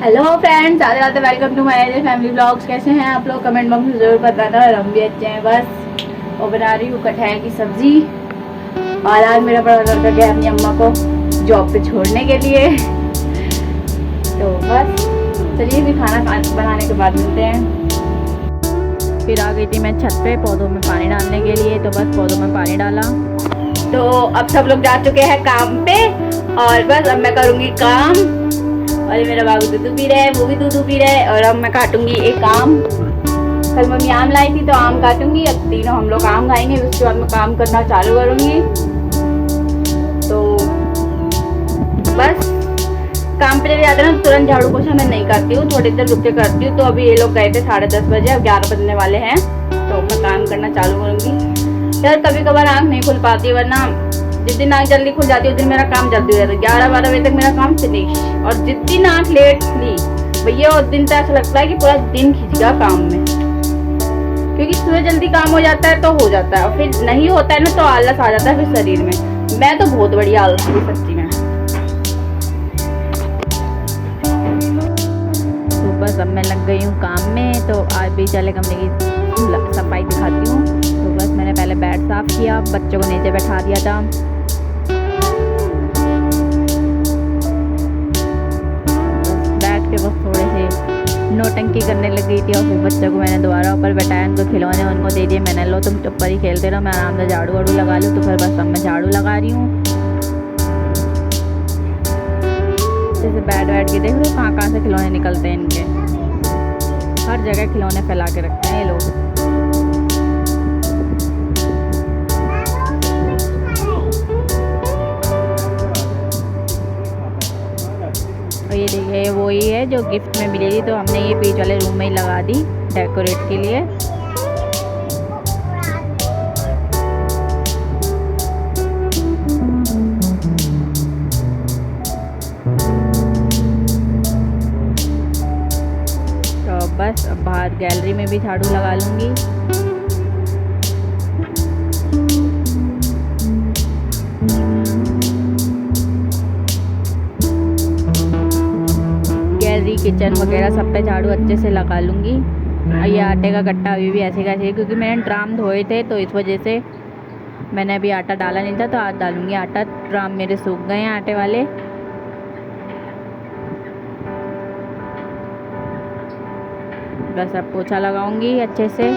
Hello friends, आते आते welcome to my family blogs. कैसे हैं आप लोग? कमेंट बॉक्स में जरूर बताना। और हम भी अच्छे हैं बस। और बना रही हूँ कटहल की सब्जी। और आज मेरा बड़ा लड़का गया अपनी अम्मा को जॉब पे छोड़ने के लिए। तो बस चलिए फिर खाना बनाने के बाद मिलते हैं। फिर आ गई थी मैं छत पे पौधों में पानी डालने के लिए। तो बस पौधों में पानी डाला। तो अब सब लोग जा चुके हैं काम पे और बस अब मैं करूँगी काम। और ये मेरा बाबू दूध पी रहा है, वो भी दूध पी रहा है। और अब मैं काटूंगी एक आम। कल मम्मी आम लाई थी तो आम काटूंगी। अब तीनों हम लोग आम खाएंगे, उसके बाद मैं काम करना चालू करूंगी। तो बस काम पे चले जाते ना तुरंत झाड़ू पोछा मैं नहीं करती हूँ, थोड़ी देर रुक के करती हूँ। तो अभी ये लोग गए थे 10:30 बजे, अब 11 बजने वाले हैं। तो मैं काम करना चालू करूंगी। यार कभी कभार आँख नहीं खुल पाती, वरना जिस दिन आँख जल्दी खुल जाती है उस दिन मेरा काम जल्दी हो जाता है। 11-12 बजे तक मेरा काम फिनिश। और जिस दिन आँख लेट ली भैया उस दिन तो ऐसा लगता है कि पूरा दिन खिंच गया काम में। क्योंकि सुबह जल्दी काम हो जाता है तो हो जाता है, और फिर नहीं होता है ना तो आलस आ जाता है फिर शरीर में। मैं तो बहुत बड़ी आलस हुई सच्ची में। तो बस अब मैं लग गई हूँ काम में। तो आज भी चले कमरे की सफाई दिखाती हूँ। तो बस मैंने पहले बेड साफ किया, बच्चों को नीचे बैठा दिया था। बस थोड़े से नौटंकी करने लग गई थी और फिर बच्चों को मैंने दोबारा ऊपर बैठाया, उनको खिलौने उनको दे दिए। मैंने लो तुम ऊपर ही खेलते रहो, मैं आराम से झाड़ू वाड़ू लगा लूँ। तो फिर बस अब मैं झाड़ू लगा रही हूँ। जैसे बैठ के देख लो कहाँ से खिलौने निकलते हैं इनके। हर जगह खिलौने फैला के रखते हैं ये लोग। ये देखिए वो ही है जो गिफ्ट में मिली थी। तो हमने ये बीच वाले रूम में ही लगा दी डेकोरेट के लिए। तो बस अब बाहर गैलरी में भी झाड़ू लगा लूँगी। किचन वगैरह सब पे झाड़ू अच्छे से लगा लूँगी। और ये आटे का गट्टा अभी भी ऐसे कैसे, क्योंकि मैंने ड्राम धोए थे तो इस वजह से मैंने अभी आटा डाला नहीं था। तो आज डालूँगी आटा। ड्राम मेरे सूख गए हैं आटे वाले। बस अब पोछा लगाऊंगी अच्छे से।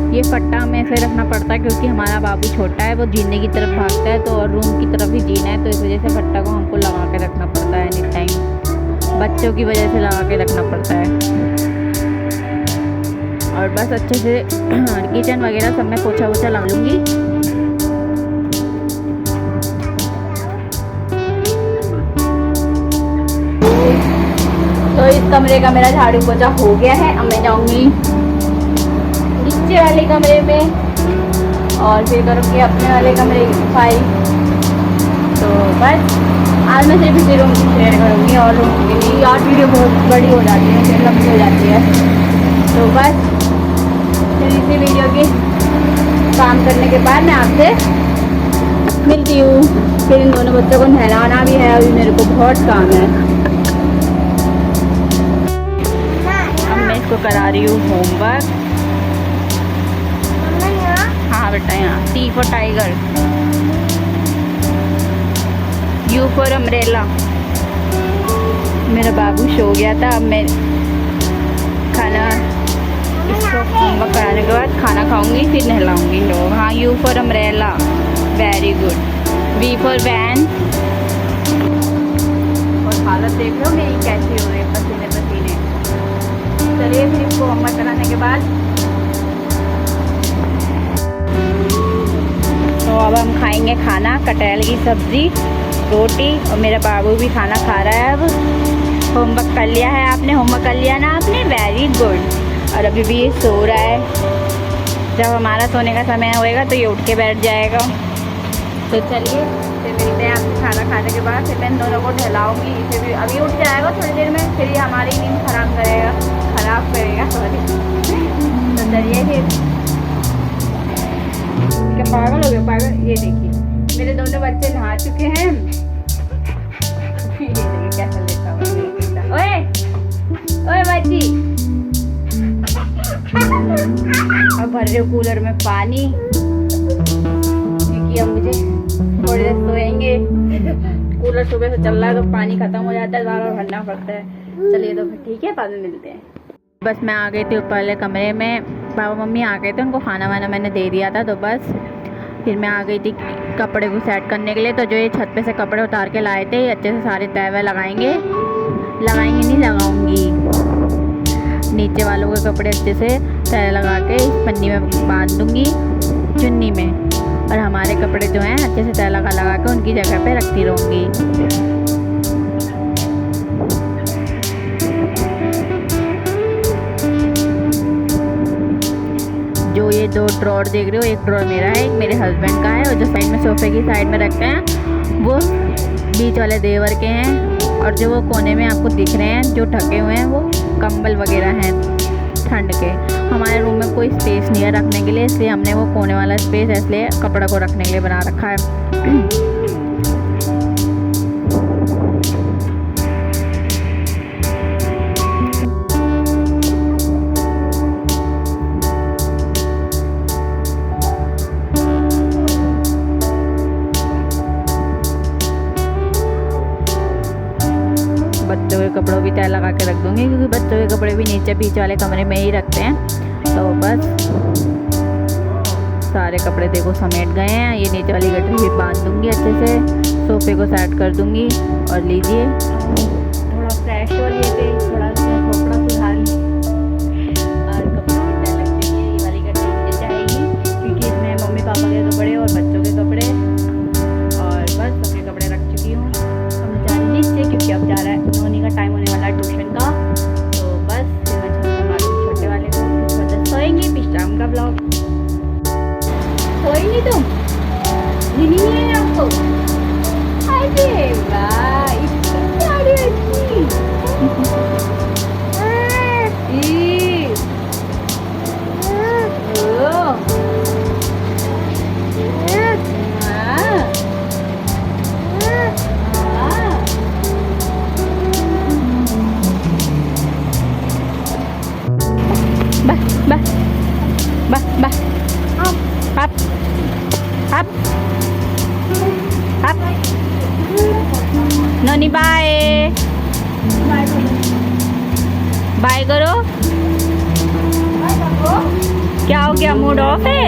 ये फट्टा हमें ऐसे रखना पड़ता है क्योंकि हमारा बाबू छोटा है, वो जीने की तरफ भागता है तो और रूम की तरफ ही जीना है। तो इस वजह से फट्टा को हमको लगा के रखना पड़ता है एनी टाइम। बच्चों की वजह से लगा के रखना पड़ता है। और बस अच्छे से किचन वगैरह सब में पोछा वोछा लगा लूँगी। तो इस कमरे का मेरा झाड़ू पोछा हो गया है। अब मैं जाऊँगी नीचे वाले कमरे में और फिर करूँगी अपने वाले कमरे की सफाई। तो बस आज मैं सिर्फ इसी रूम की शेयर करूँगी और रूम के लिए। आज वीडियो बहुत बड़ी हो जाती है, फिर लंबी हो जाती है। तो बस फिर इसी वीडियो के काम करने के बाद मैं आपसे मिलती हूँ। फिर इन दोनों बच्चों को नहलाना भी है, अभी मेरे को बहुत काम है। अब मैं इसको करा रही हूँ होमवर्क। हाँ बेटा, यहाँ T for tiger, U for umbrella. मेरा बाबू सो गया था। अब मैं खाना इसको होमवर्क कराने के बाद खाना खाऊंगी, फिर नहलाऊंगी। लो हाँ, U for umbrella, very good. V for van. और हालत देख लो मेरी कैसी हो रही है, पसीने पसीने। चलिए फिर इसको होमवर्क कराने के बाद तो अब हम खाएंगे खाना, कटहल की सब्जी, रोटी। और मेरा बाबू भी खाना खा रहा है। अब होमवर्क कर लिया है आपने? होमवर्क कर लिया ना आपने? Very good. और अभी भी ये सो रहा है। जब हमारा सोने का समय होएगा तो ये उठ के बैठ जाएगा। तो चलिए फिर मिलते हैं आपसे खाना खाने के बाद। फिर मैं इन दोनों को नहलाऊंगी। इसे भी अभी उठ जाएगा थोड़ी देर में, फिर ये हमारी नींद खराब करेगा सॉरी। तो चलिए फिर। क्या पागल हो गया? पागल। ये देखिए मेरे दोनों बच्चे नहा चुके हैं। भर रही हूँ कूलर में पानी, क्योंकि अब मुझे थोड़ी देर सोएंगे। कूलर सुबह से चल रहा है तो पानी खत्म हो जाता है, ज़्यादा भरना पड़ता है। चलिए तो फिर ठीक है, बाद में मिलते हैं। बस मैं आ गई थी ऊपर वाले कमरे में, पापा मम्मी आ गए थे, उनको खाना वाना मैंने दे दिया था। तो बस फिर मैं आ गई थी कपड़े को सेट करने के लिए। तो जो ये छत पे से कपड़े उतार के लाए थे, अच्छे से सारे तय वह लगाएंगे नहीं, लगाऊंगी। नीचे वालों के कपड़े अच्छे से तय लगा के इस पन्नी में बांध दूंगी, चुन्नी में, और हमारे कपड़े जो हैं अच्छे से तय लगा के उनकी जगह पे रखती रहूँगी। जो ये 2 ड्रॉर देख रहे हो, एक ड्रॉर मेरा है, एक मेरे हस्बैंड का है, और जो साइड में सोफे की साइड में रखते हैं वो बीच वाले देवर के हैं। और जो वो कोने में आपको दिख रहे हैं जो ढके हुए हैं, वो कंबल वगैरह हैं ठंड के। हमारे रूम में कोई स्पेस नहीं है रखने के लिए, इसलिए हमने वो कोने वाला स्पेस इसलिए कपड़ा को रखने के लिए बना रखा है। बच्चों के कपड़ों भी तय लगा के रख दूँगी, क्योंकि बच्चों के कपड़े भी नीचे बीच वाले कमरे में ही रखते हैं। तो बस सारे कपड़े देखो समेट गए हैं। ये नीचे वाली गठरी भी बांध दूँगी अच्छे से, सोफे को सेट कर दूँगी। और लीजिए थोड़ा फ्रेश हो लेते, थोड़ा कपड़ा सुधार ली और कपड़ों की तय लग चुकी है। ये वाली गठरी नीचे जाएगी, क्योंकि इसमें मम्मी पापा के कपड़े और बच्चों के कपड़े, और बस सबके कपड़े रख चुकी हूँ। नीचे, क्योंकि अब जा रहा है नोनी का टाइम होने वाला है ट्यूशन का। तो बस फिर मैं मारूंगी छोटे वाले को, फिर सोएंगे। शाम का ब्लॉग सोई नहीं तुम, नींद नहीं है आपको? अरे वाह, इतनी प्यारी अच्छी। नोनी बाय बाय करो। क्या हो गया, मूड ऑफ है?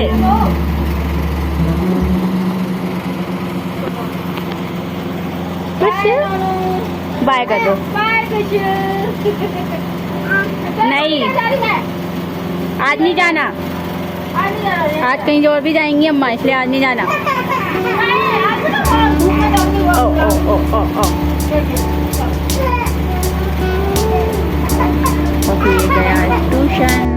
बाय कर दो। नहीं, आज नहीं जाना, आज कहीं और भी जाएंगी अम्मा, इसलिए आज नहीं जाना। ओ ओ ओ ओ ओ गया ट्यूशन।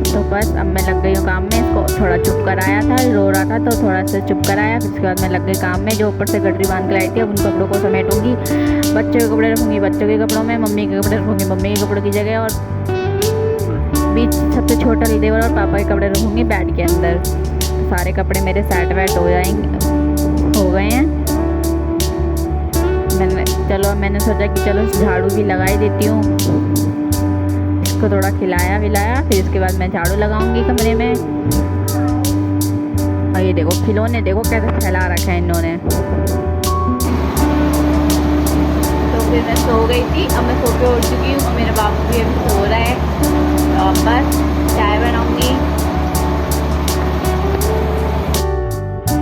तो बस अब मैं लग गई हूँ काम में। इसको थोड़ा चुप कराया था, रो रहा था तो थोड़ा सा चुप कराया। फिर उसके बाद मैं लग गई काम में। जो ऊपर से गठरी बांध के लाई थी, अब उन कपड़ों को समेटूंगी। बच्चों के कपड़े रखूँगी बच्चों के कपड़ों में, मम्मी के कपड़े रखूँगी मम्मी के कपड़ों की जगह, और बीच सबसे छोटा देवर और पापा के कपड़े रखूँगी बेड के अंदर। सारे कपड़े मेरे सेट वेट हो गए हैं। मैंने सोचा कि चलो झाड़ू भी लगा ही देती हूँ। इसको थोड़ा खिलाया विलाया, फिर इसके बाद मैं झाड़ू लगाऊंगी कमरे में। और ये देखो खिलौने, देखो कैसे फैला रखा है इन्होंने। तो फिर मैं सो गई थी, अब मैं सो के उठ चुकी हूँ और मेरा बाबू भी अभी सो रहा है। तो अब बस चाय बनाऊंगी।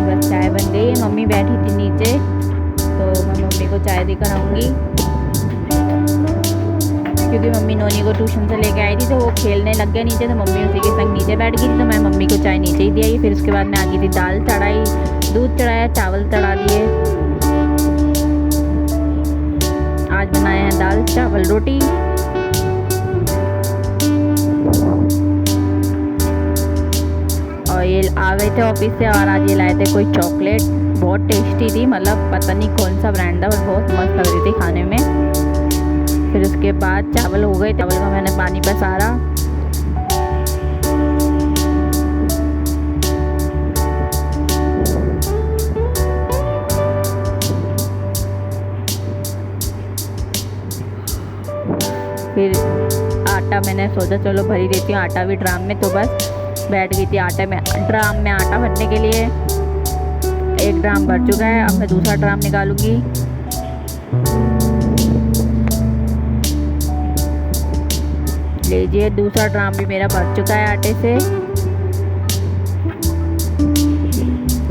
बस चाय बन गई है, मम्मी बैठी थी नीचे, तो मैं मम्मी को चाय देकर आऊँगी। क्योंकि मम्मी नोनी को ट्यूशन से लेके आई थी, तो वो खेलने लग गए नीचे, तो मम्मी उसी के संग नीचे बैठ गई थी। तो मैं मम्मी को चाय नीचे ही दी। फिर उसके बाद मैं आ गई थी, दाल चढ़ाई, दूध चढ़ाया, चावल चढ़ा दिए। आज बनाए हैं दाल चावल रोटी। और ये आ गए थे ऑफिस से, और आज ये लाए थे कोई चॉकलेट, बहुत टेस्टी थी, मतलब पता नहीं कौन सा ब्रांड था, और बहुत मस्त लग रही थी खाने में। फिर उसके बाद चावल हो गए, चावल का मैंने पानी पसारा। फिर आटा मैंने सोचा चलो भरी देती हूँ आटा भी ड्राम में। तो बस बैठ गई थी आटे में ड्राम में आटा भरने के लिए। एक ड्राम भर चुका है, अब मैं दूसरा ड्राम निकालूंगी। लीजिए दूसरा ड्राम भी मेरा भर चुका है आटे से।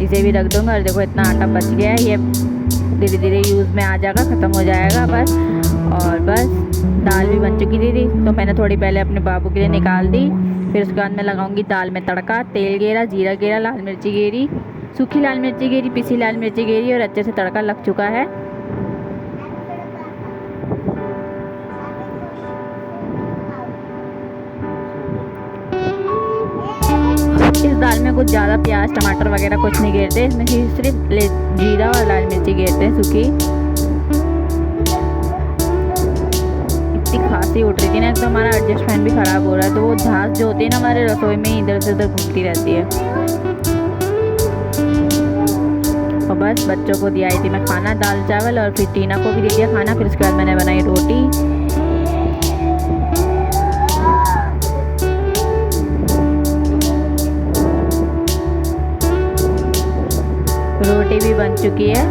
इसे भी रख दूंगा और देखो इतना आटा बच गया है। ये धीरे धीरे यूज़ में आ जाएगा, ख़त्म हो जाएगा बस। और बस दाल भी बन चुकी थी तो मैंने थोड़ी पहले अपने बाबू के लिए निकाल दी। फिर उसके बाद मैं लगाऊंगी दाल में तड़का। तेल गेरा, जीरा गेरा, लाल मिर्ची गेरी, सूखी लाल मिर्ची गेरी, पिसी लाल मिर्ची गेरी और अच्छे से तड़का लग चुका है। इस दाल में कुछ ज़्यादा प्याज टमाटर वगैरह कुछ नहीं गेरते, इसमें सिर्फ जीरा और लाल मिर्ची गेरते हैं सूखी। इतनी खांसी उठ रही थी ना, तो हमारा एडजस्ट फैन भी ख़राब हो रहा है, तो वो झांस जो होती है ना हमारे रसोई में इधर से उधर घूमती रहती है। और बस बच्चों को दिया थी मैं खाना, दाल चावल, और फिर टीना को भी दे दिया खाना। फिर उसके बाद मैंने बनाई रोटी। रोटी भी बन चुकी है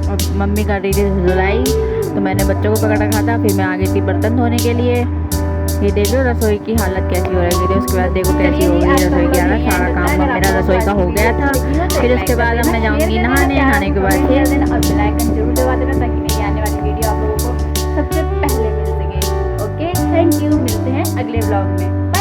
और मम्मी कर रही थी धुलाई, तो मैंने बच्चों को पकड़ रखा था। फिर मैं आ गई थी बर्तन धोने के लिए। ये देख लो रसोई की हालत कैसी हो रही थी। उसके बाद देखो कैसी हो गई रसोई की हालत। सारा काम मेरा रसोई का हो गया था। फिर उसके बाद अब मैं जाऊँगी नहाने के बाद फिर बेल आइकन जरूर दबा देना ताकि मेरी आने वाली वीडियो आप लोगों को सबसे पहले मिल सके। Okay, thank you. मिलते हैं अगले ब्लॉग में।